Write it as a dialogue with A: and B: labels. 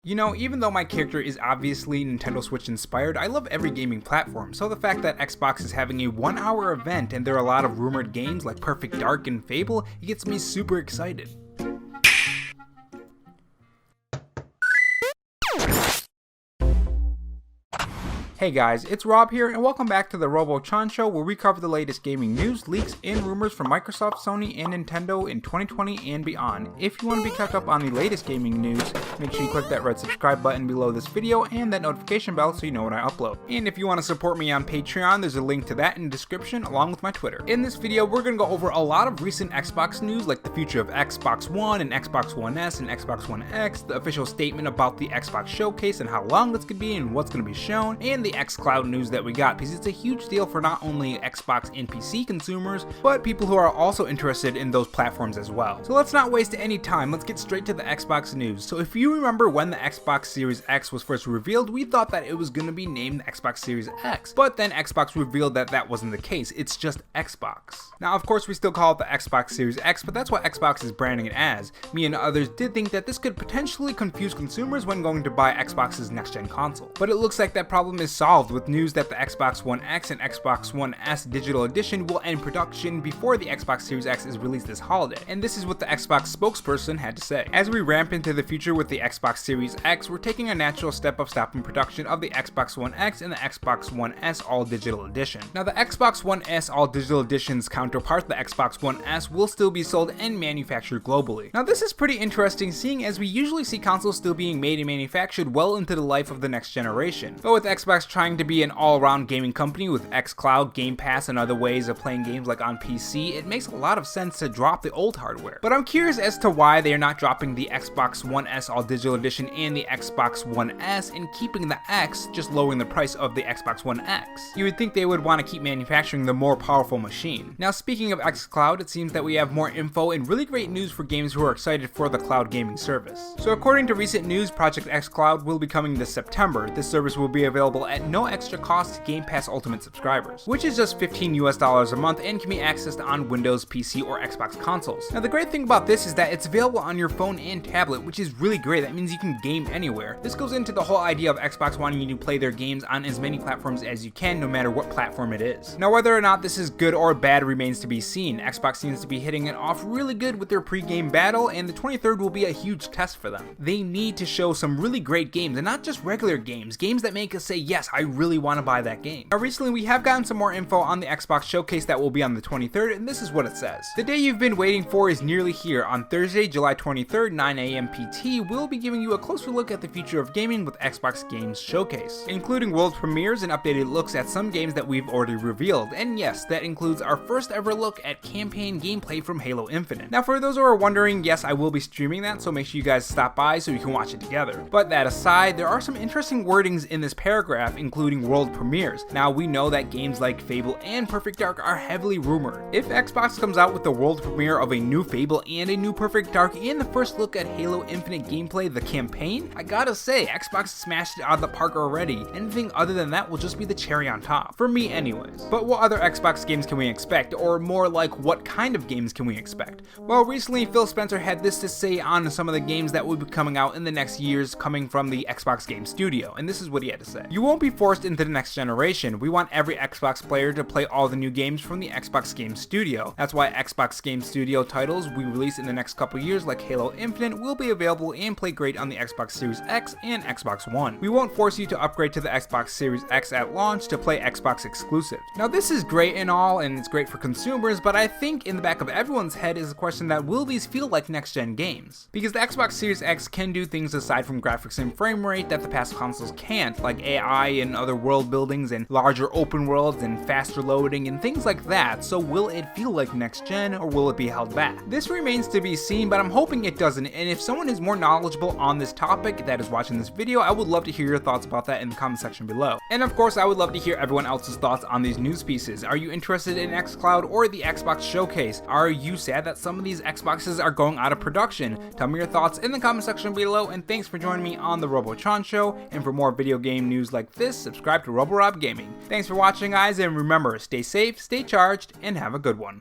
A: You know, even though my character is obviously Nintendo Switch inspired, I love every gaming platform, so the fact that Xbox is having a 1-hour event and there are a lot of rumored games like Perfect Dark and Fable, it gets me super excited. Hey guys, it's Rob here, and welcome back to the Robo Show, where we cover the latest gaming news, leaks, and rumors from Microsoft, Sony, and Nintendo in 2020 and beyond. If you want to be kept up on the latest gaming news, make sure you click that red subscribe button below this video and that notification bell so you know when I upload. And if you want to support me on Patreon, there's a link to that in the description along with my Twitter. In this video, we're going to go over a lot of recent Xbox news, like the future of Xbox One and Xbox One S and Xbox One X, the official statement about the Xbox Showcase and how long it's going to be and what's going to be shown, and the XCloud news that we got, because it's a huge deal for not only Xbox and PC consumers, but people who are also interested in those platforms as well. So let's not waste any time, let's get straight to the Xbox news. So if you remember when the Xbox Series X was first revealed, we thought that it was going to be named the Xbox Series X, but then Xbox revealed that that wasn't the case, it's just Xbox. Now of course we still call it the Xbox Series X, but that's what Xbox is branding it as. Me and others did think that this could potentially confuse consumers when going to buy Xbox's next-gen console. But it looks like that problem is solved with news that the Xbox One X and Xbox One S digital edition will end production before the Xbox Series X is released this holiday. And this is what the Xbox spokesperson had to say. As we ramp into the future with the Xbox Series X, we're taking a natural step of stopping production of the Xbox One X and the Xbox One S all digital edition. Now the Xbox One S all digital edition's counterpart, the Xbox One S, will still be sold and manufactured globally. Now this is pretty interesting, seeing as we usually see consoles still being made and manufactured well into the life of the next generation. But with Xbox trying to be an all-around gaming company with XCloud, GamePass, and other ways of playing games like on PC, it makes a lot of sense to drop the old hardware. But I'm curious as to why they are not dropping the Xbox One S all digital edition and the Xbox One S and keeping the X, just lowering the price of the Xbox One X. You would think they would want to keep manufacturing the more powerful machine. Now speaking of XCloud, it seems that we have more info and really great news for gamers who are excited for the cloud gaming service. So according to recent news, Project xCloud will be coming this September. This service will be available at no extra cost to GamePass Ultimate subscribers, which is just $15 a month and can be accessed on Windows, PC, or Xbox consoles. Now the great thing about this is that it's available on your phone and tablet, which is really great. That means you can game anywhere. This goes into the whole idea of Xbox wanting you to play their games on as many platforms as you can, no matter what platform it is. Now whether or not this is good or bad remains to be seen. Xbox seems to be hitting it off really good with their pre-game battle, and the 23rd will be a huge test for them. They need to show some really great games, and not just regular games that make us say, yes, I really want to buy that game. Now recently we have gotten some more info on the Xbox Showcase that will be on the 23rd, and this is what it says. The day you've been waiting for is nearly here. On Thursday, July 23rd, 9 a.m. PT, we'll be giving you a closer look at the future of gaming with Xbox Games Showcase, including world premieres and updated looks at some games that we've already revealed, and yes, that includes our first ever look at campaign gameplay from Halo Infinite. Now for those who are wondering, yes, I will be streaming that, so make sure you guys stop by so you can watch it together. But that aside, there are some interesting wordings in this paragraph, including world premieres. Now we know that games like Fable and Perfect Dark are heavily rumored. If Xbox comes out with the world premiere of a new Fable and a new Perfect Dark and the first look at Halo Infinite gameplay, the campaign, I gotta say, Xbox smashed it out of the park already. Anything other than that will just be the cherry on top. For me anyways. But what other Xbox games can we expect? Or more like, what kind of games can we expect? Well, recently Phil Spencer had this to say on some of the games that will be coming out in the next years coming from the Xbox Game Studio, and this is what he had to say. You won't be forced into the next generation. We want every Xbox player to play all the new games from the Xbox Game Studio. That's why Xbox Game Studio titles we release in the next couple years like Halo Infinite will be available and play great on the Xbox Series X and Xbox One. We won't force you to upgrade to the Xbox Series X at launch to play Xbox exclusive. Now this is great and all, and it's great for consumers, but I think in the back of everyone's head is the question that will these feel like next-gen games? Because the Xbox Series X can do things aside from graphics and frame rate that the past consoles can't, like AI and other world buildings and larger open worlds and faster loading and things like that. So will it feel like next gen, or will it be held back? This remains to be seen, but I'm hoping it doesn't, and if someone is more knowledgeable on this topic that is watching this video, I would love to hear your thoughts about that in the comment section below. And of course I would love to hear everyone else's thoughts on these news pieces. Are you interested in xCloud or the Xbox Showcase? Are you sad that some of these Xboxes are going out of production? Tell me your thoughts in the comment section below, and thanks for joining me on the Robo Show, and for more video game news like this, subscribe to Robo Gaming. Thanks for watching guys, and remember, stay safe, stay charged, and have a good one.